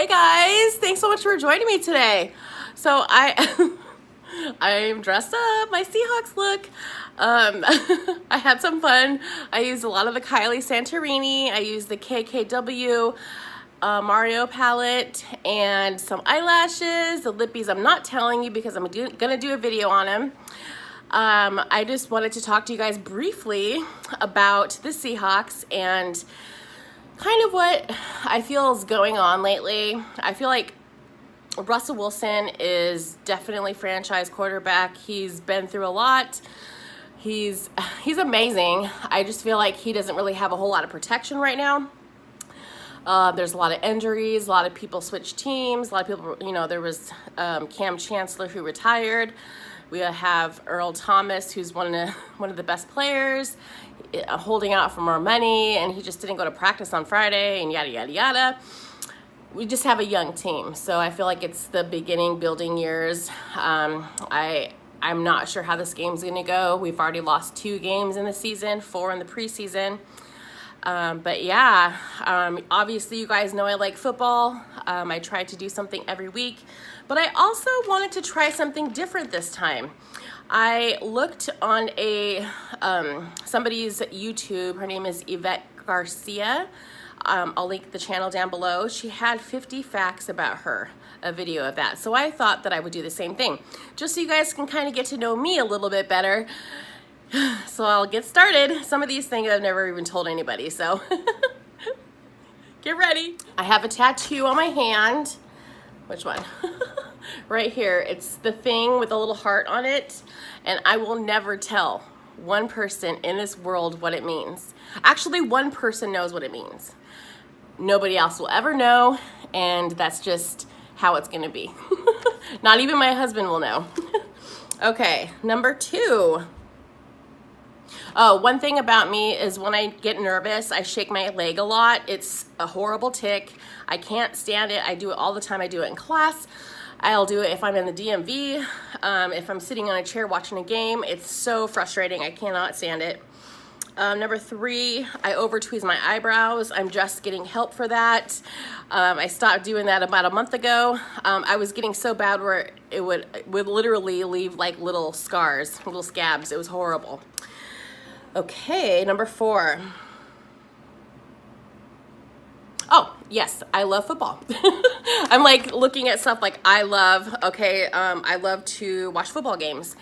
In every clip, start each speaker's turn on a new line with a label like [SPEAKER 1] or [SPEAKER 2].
[SPEAKER 1] Hey guys, thanks so much for joining me today. So I'm dressed up, my Seahawks look. I had some fun. I used a lot of the Kylie Santorini. I used the KKW Mario palette and some eyelashes. The lippies I'm not telling you because I'm gonna do a video on them. I just wanted to talk to you guys briefly about the Seahawks and kind of what I feel is going on lately. I feel like Russell Wilson is definitely franchise quarterback. He's been through a lot. He's amazing. I just feel like he doesn't really have a whole lot of protection right now. There's a lot of injuries. A lot of people switched teams. A lot of people, you know, there was Cam Chancellor who retired. We have Earl Thomas, who's one of the best players, holding out for more money, and he just didn't go to practice on Friday, and yada, yada, yada. We just have a young team, so I feel like it's the beginning, building years. I'm not sure how this game's going to go. We've already lost 2 games in the season, 4 in the preseason. But yeah, obviously you guys know I like football. I try to do something every week, but I also wanted to try something different this time. I looked on somebody's YouTube. Her name is Ivette Garcia. I'll link the channel down below. She had 50 facts about her, a video of that. So I thought that I would do the same thing, just so you guys can kind of get to know me a little bit better. So I'll get started. Some of these things I've never even told anybody, so get ready. I have a tattoo on my hand. Which one? Right here. It's the thing with a little heart on it, and I will never tell one person in this world what it means. Actually, one person knows what it means. Nobody else will ever know, and that's just how it's gonna be. Not even my husband will know. Okay, number 2. Oh, one thing about me is when I get nervous, I shake my leg a lot. It's a horrible tic. I can't stand it. I do it all the time. I do it in class. I'll do it if I'm in the DMV. If I'm sitting on a chair watching a game, it's so frustrating. I cannot stand it. Number 3, I over-tweeze my eyebrows. I'm just getting help for that. I stopped doing that about a month ago. I was getting so bad where it would literally leave like little scars, little scabs. It was horrible. Okay, number 4. Oh, yes, I love football. I'm like looking at stuff like I love to watch football games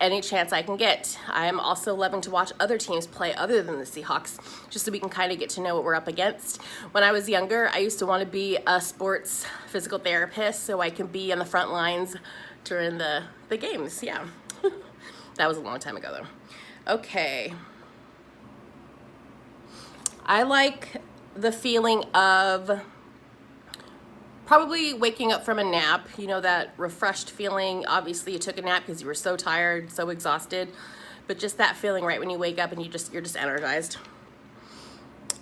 [SPEAKER 1] any chance I can get. I'm also loving to watch other teams play other than the Seahawks, just so we can kind of get to know what we're up against. When I was younger, I used to want to be a sports physical therapist so I can be on the front lines during the games. Yeah, that was a long time ago though. Okay. I like the feeling of probably waking up from a nap, you know, that refreshed feeling. Obviously you took a nap because you were so tired, so exhausted, but just that feeling right when you wake up and you're just energized.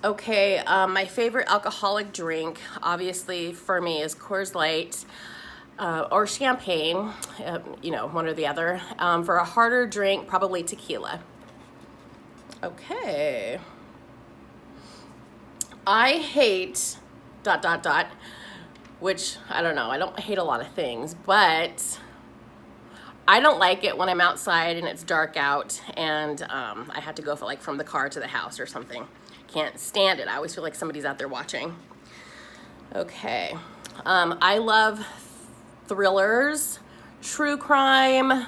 [SPEAKER 1] Okay, my favorite alcoholic drink, obviously for me, is Coors Light or champagne, you know, one or the other. For a harder drink, probably tequila. Okay. I hate ... which I don't know. I don't hate a lot of things, but I don't like it when I'm outside and it's dark out and I have to go from the car to the house or something. Can't stand it. I always feel like somebody's out there watching. Okay. I love thrillers, true crime,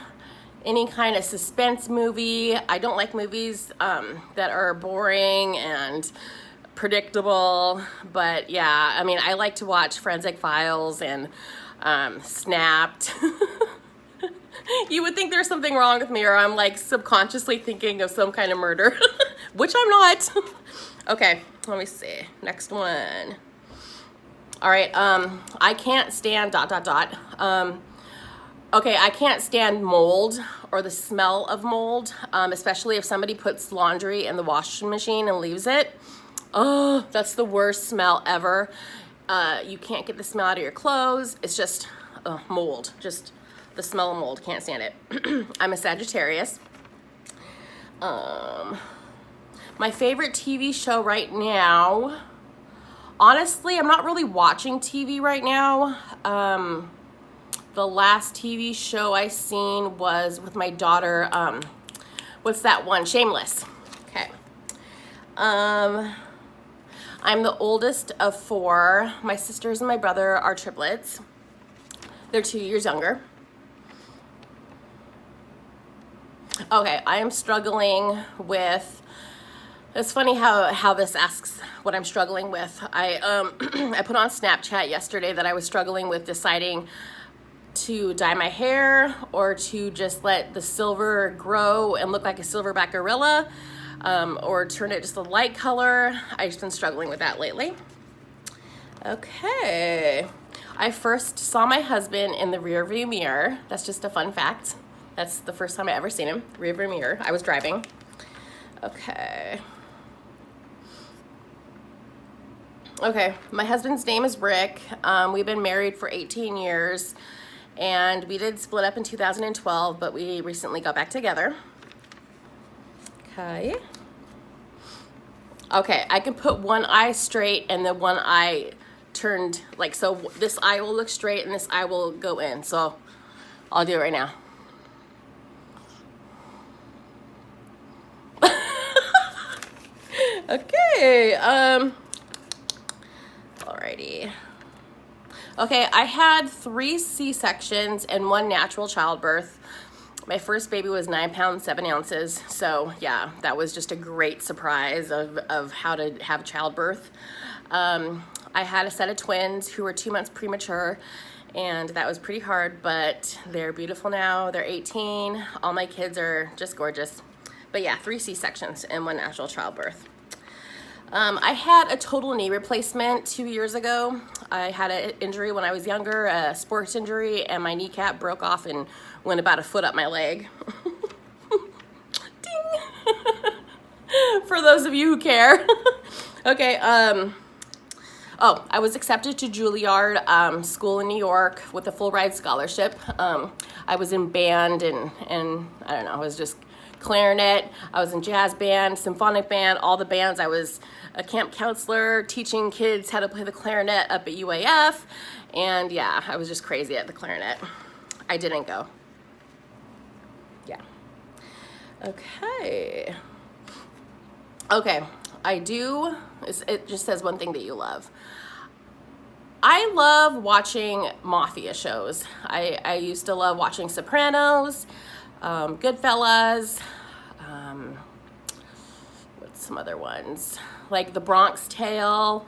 [SPEAKER 1] any kind of suspense movie. I don't like movies that are boring and predictable, but yeah, I mean, I like to watch Forensic Files and Snapped. You would think there's something wrong with me, or I'm like subconsciously thinking of some kind of murder, which I'm not. Okay, let me see. Next one. All right, I can't stand ... Okay, I can't stand mold or the smell of mold, especially if somebody puts laundry in the washing machine and leaves it. Oh, that's the worst smell ever. You can't get the smell out of your clothes. It's just mold, just the smell of mold. Can't stand it. I'm a Sagittarius. My favorite TV show right now, Honestly, I'm not really watching TV right now. The last TV show I seen was with my daughter. What's that one? Shameless. Okay. I'm the oldest of 4. My sisters and my brother are triplets. They're 2 years younger. Okay, I am struggling with, it's funny how this asks what I'm struggling with. I put on Snapchat yesterday that I was struggling with deciding to dye my hair or to just let the silver grow and look like a silverback gorilla, or turn it just a light color. I've just been struggling with that lately. Okay, I first saw my husband in the rearview mirror. That's just a fun fact. That's the first time I ever seen him, rearview mirror. I was driving. Okay. Okay, my husband's name is Rick. We've been married for 18 years, and we did split up in 2012, but we recently got back together. Okay. Okay, I can put one eye straight and then one eye turned, like, so this eye will look straight and this eye will go in. So I'll do it right now. Okay, alrighty. Okay, I had 3 C-sections and 1 natural childbirth. My first baby was 9 pounds, 7 ounces. So yeah, that was just a great surprise of how to have childbirth. I had a set of twins who were 2 months premature, and that was pretty hard, but they're beautiful now. They're 18. All my kids are just gorgeous. But yeah, 3 C-sections and 1 natural childbirth. I had a total knee replacement 2 years ago. I had an injury when I was younger, a sports injury, and my kneecap broke off and went about a foot up my leg. Ding! For those of you who care. Okay, oh, I was accepted to Juilliard School in New York with a full ride scholarship. I was in band and I don't know, I was just clarinet, I was in jazz band, symphonic band, all the bands. I was a camp counselor teaching kids how to play the clarinet up at UAF, and yeah, I was just crazy at the clarinet. I didn't go. Yeah. Okay. Okay, I do, it just says one thing that you love. I love watching mafia shows. I used to love watching Sopranos, Goodfellas, what's some other ones? Like The Bronx Tale.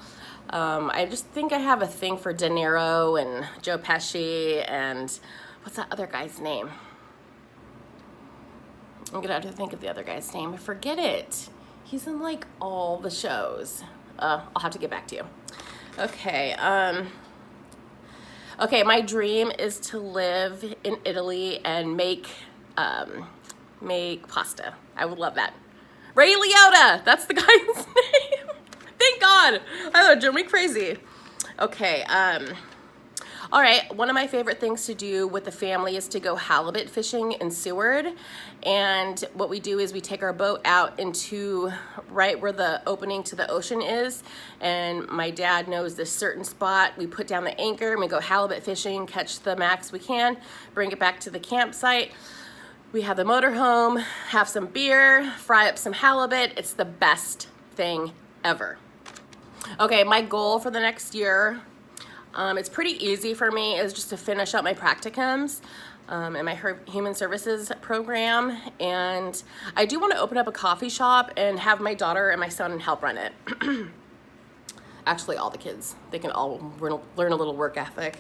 [SPEAKER 1] I just think I have a thing for De Niro and Joe Pesci and what's that other guy's name? I'm gonna have to think of the other guy's name. I forget it. He's in like all the shows. I'll have to get back to you. Okay, okay, my dream is to live in Italy and make pasta. I would love that. Ray Liotta, that's the guy's name. Thank God. I thought it drove me crazy. Okay, all right, one of my favorite things to do with the family is to go halibut fishing in Seward. And what we do is we take our boat out into right where the opening to the ocean is. And my dad knows this certain spot. We put down the anchor and we go halibut fishing, catch the max we can, bring it back to the campsite. We have the motorhome, have some beer, fry up some halibut. It's the best thing ever. Okay, my goal for the next year, it's pretty easy for me, is just to finish up my practicums in my human services program. And I do want to open up a coffee shop and have my daughter and my son help run it. Actually, all the kids. They can all learn a little work ethic.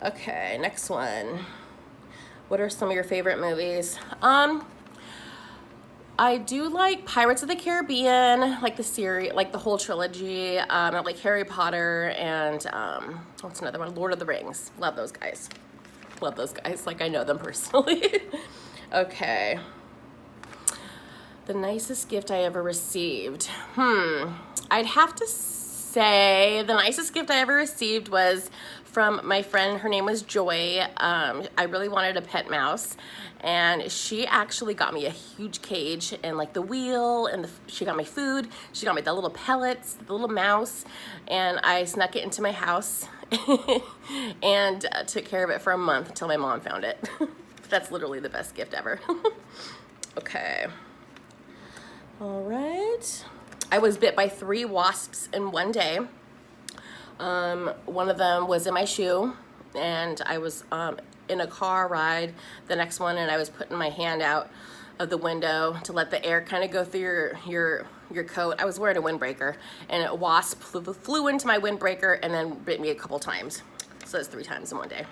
[SPEAKER 1] Okay, next one. What are some of your favorite movies? I do like Pirates of the Caribbean, like the series, like the whole trilogy. I like Harry Potter and what's another one? Lord of the Rings. Love those guys. Love those guys, like I know them personally. Okay. The nicest gift I ever received. I'd have to say the nicest gift I ever received was from my friend. Her name was Joy. I really wanted a pet mouse, and she actually got me a huge cage and like the wheel, and she got me food. She got me the little pellets, the little mouse, and I snuck it into my house and took care of it for a month until my mom found it. That's literally the best gift ever. Okay. All right. I was bit by 3 wasps in one day. One of them was in my shoe, and I was in a car ride the next one, and I was putting my hand out of the window to let the air kind of go through your coat. I was wearing a windbreaker, and a wasp flew into my windbreaker and then bit me a couple times. So that's 3 times in one day.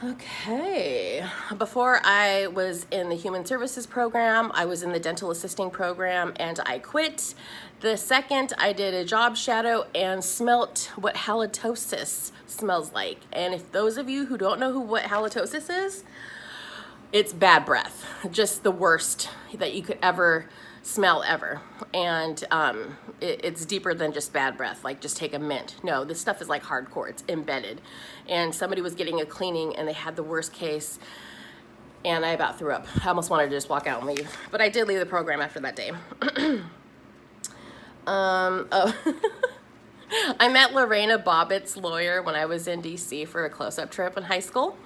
[SPEAKER 1] Okay, before I was in the human services program, I was in the dental assisting program, and I quit the second I did a job shadow and smelt what halitosis smells like. And if those of you who don't know what halitosis is, it's bad breath, just the worst that you could ever smell ever. And it's deeper than just bad breath, like just take a mint. No, this stuff is like hardcore, it's embedded. And somebody was getting a cleaning and they had the worst case, and I about threw up. I almost wanted to just walk out and leave, but I did leave the program after that day. Oh. I met Lorena Bobbitt's lawyer when I was in DC for a close-up trip in high school.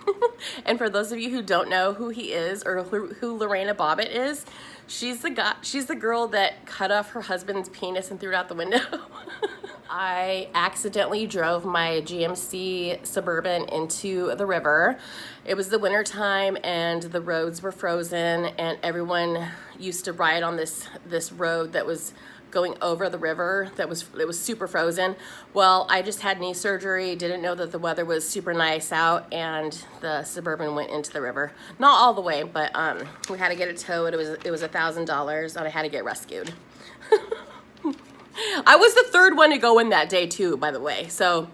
[SPEAKER 1] And for those of you who don't know who he is or who Lorena Bobbitt is, she's the girl that cut off her husband's penis and threw it out the window. I accidentally drove my GMC Suburban into the river. It was the winter time and the roads were frozen, and everyone used to ride on this road that was going over the river it was super frozen. Well, I just had knee surgery, didn't know that the weather was super nice out, and the Suburban went into the river. Not all the way, but we had to get it towed. It was $1,000, and I had to get rescued. I was the 3rd one to go in that day too, by the way, so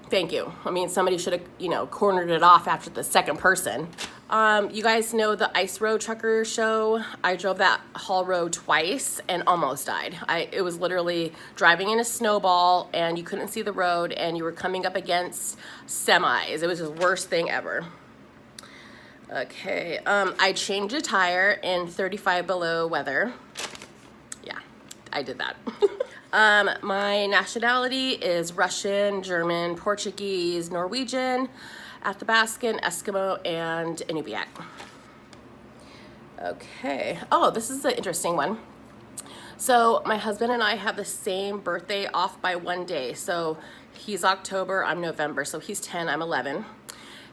[SPEAKER 1] thank you. I mean, somebody should have, cornered it off after the second person. You guys know the Ice Road Trucker show? I drove that haul road twice and almost died. It was literally driving in a snowball, and you couldn't see the road, and you were coming up against semis. It was the worst thing ever. Okay, I changed a tire in 35 below weather. Yeah, I did that. My nationality is Russian, German, Portuguese, Norwegian, Athabascan, Eskimo, and Inupiaq. Okay. Oh, this is an interesting one. So my husband and I have the same birthday off by 1 day. So he's October, I'm November. So he's 10, I'm 11.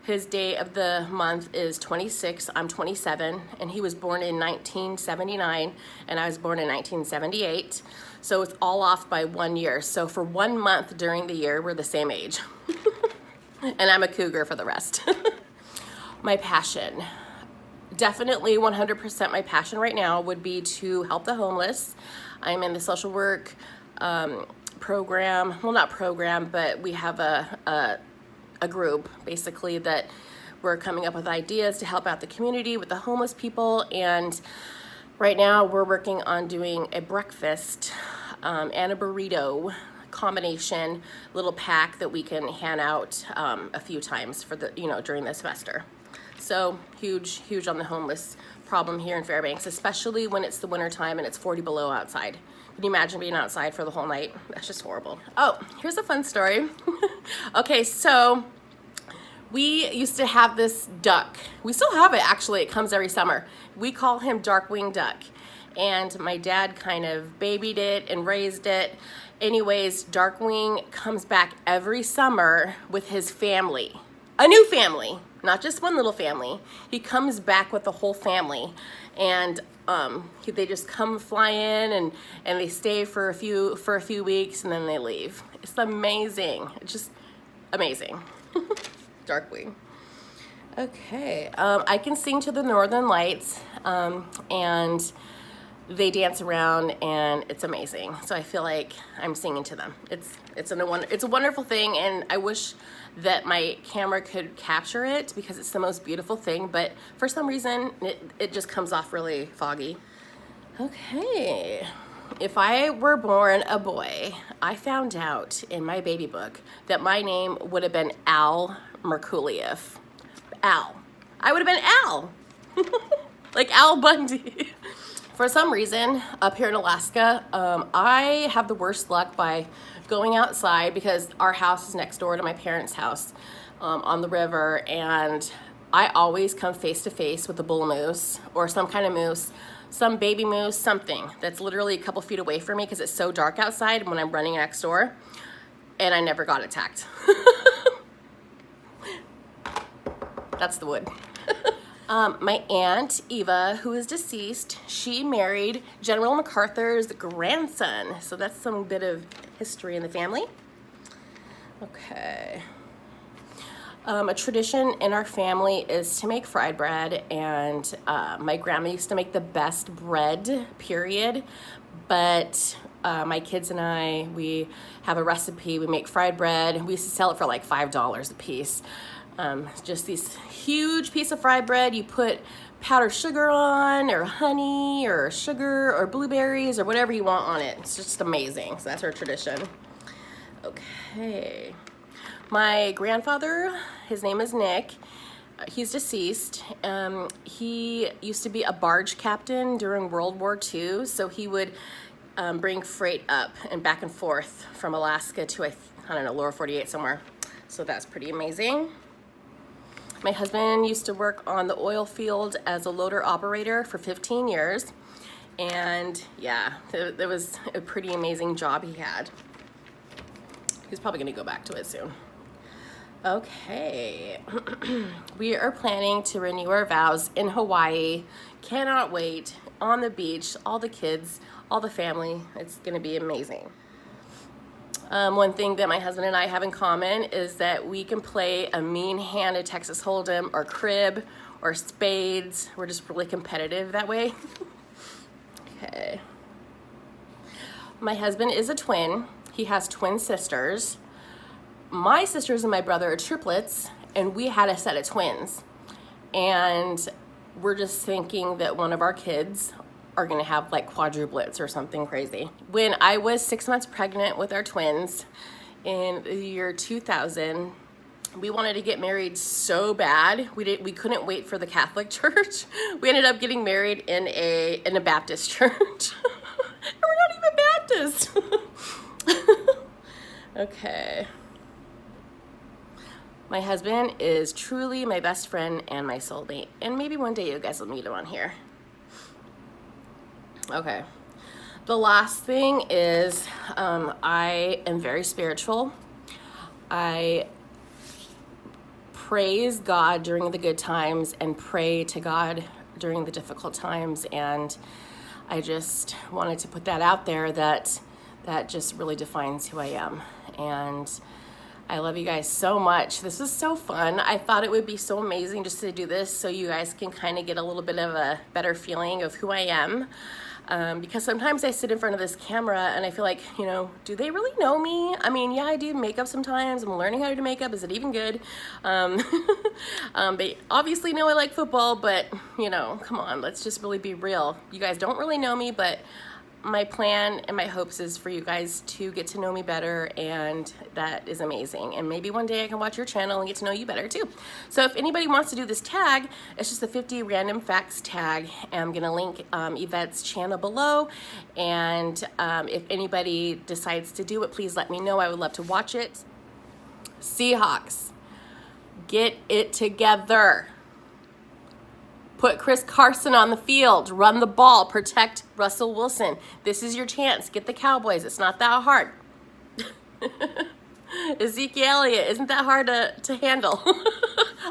[SPEAKER 1] His day of the month is 26, I'm 27, and he was born in 1979, and I was born in 1978. So it's all off by 1 year. So for 1 month during the year, we're the same age. And I'm a cougar for the rest. My passion, definitely 100% my passion right now would be to help the homeless. I'm in the social work program, well, not program, but we have a group basically that we're coming up with ideas to help out the community with the homeless people. And right now we're working on doing a breakfast and a burrito combination little pack that we can hand out a few times for the during the semester. So huge on the homeless problem here in Fairbanks, especially when it's the winter time and it's 40 below outside. Can you imagine being outside for the whole night? That's just horrible. Oh, here's a fun story. Okay, so we used to have this duck. We still have it, actually. It comes every summer. We call him Darkwing Duck. And my dad kind of babied it and raised it. Anyways, Darkwing comes back every summer with his family. A new family, not just one little family. He comes back with the whole family. And they just come fly in and they stay for a few weeks and then they leave. It's amazing. It's just amazing. Darkwing. Okay, I can sing to the Northern Lights, and they dance around, and it's amazing. So I feel like I'm singing to them. It's a wonderful thing, and I wish that my camera could capture it because it's the most beautiful thing, but for some reason it just comes off really foggy. Okay, if I were born a boy, I found out in my baby book that my name would have been Al Merkuliev. Al. I would have been Al. Like Al Bundy. For some reason, up here in Alaska, I have the worst luck by going outside because our house is next door to my parents' house on the river, and I always come face to face with a bull moose or some kind of moose, some baby moose, something that's literally a couple feet away from me because it's so dark outside when I'm running next door, and I never got attacked. That's the wood. My aunt, Eva, who is deceased, she married General MacArthur's grandson. So that's some bit of history in the family. Okay. A tradition in our family is to make fried bread, and my grandma used to make the best bread, period. But my kids and I, we have a recipe. We make fried bread. We used to sell it for like $5 a piece. Just this huge piece of fried bread. You put powdered sugar on, or honey, or sugar, or blueberries, or whatever you want on it. It's just amazing. So that's our tradition. Okay. My grandfather, his name is Nick. He's deceased. He used to be a barge captain during World War II. So he would bring freight up and back and forth from Alaska to, I don't know, lower 48 somewhere. So that's pretty amazing. My husband used to work on the oil field as a loader operator for 15 years. And yeah, it was a pretty amazing job he had. He's probably gonna go back to it soon. Okay, we are planning to renew our vows in Hawaii. Cannot wait, on the beach, all the kids, all the family. It's gonna be amazing. One thing that my husband and I have in common is that we can play a mean hand of Texas Hold'em or crib or spades. We're just really competitive that way. Okay. My husband is a twin. He has twin sisters. My sisters and my brother are triplets, and we had a set of twins. And we're just thinking that one of our kids are gonna have like quadruplets or something crazy. When I was 6 months pregnant with our twins in the year 2000, we wanted to get married so bad. We couldn't wait for the Catholic Church. We ended up getting married in a Baptist church. And we're not even Baptist. Okay. My husband is truly my best friend and my soulmate. And maybe one day you guys will meet him on here. Okay, the last thing is I am very spiritual. I praise God during the good times and pray to God during the difficult times, and I just wanted to put that out there that just really defines who I am. And I love you guys so much. This is so fun. I thought it would be so amazing just to do this so you guys can kind of get a little bit of a better feeling of who I am. Because sometimes I sit in front of this camera and I feel like, you know, do they really know me? I mean, yeah, I do makeup sometimes. I'm learning how to do makeup. Is it even good? They obviously know I like football, but, you know, come on, let's just really be real. You guys don't really know me, but my plan and my hopes is for you guys to get to know me better, and that is amazing. And maybe one day I can watch your channel and get to know you better too. So if anybody wants to do this tag, it's just the 50 random facts tag. And I'm gonna link Yvette's channel below. And if anybody decides to do it, please let me know. I would love to watch it. Seahawks, get it together. Put Chris Carson on the field, run the ball, protect Russell Wilson. This is your chance. Get the Cowboys. It's not that hard. Ezekiel Elliott, isn't that hard to handle?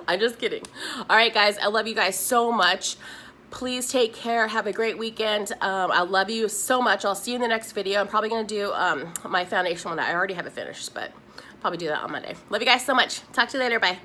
[SPEAKER 1] I'm just kidding. All right, guys, I love you guys so much. Please take care. Have a great weekend. I love you so much. I'll see you in the next video. I'm probably going to do my foundation one. I already have it finished, but I'll probably do that on Monday. Love you guys so much. Talk to you later. Bye.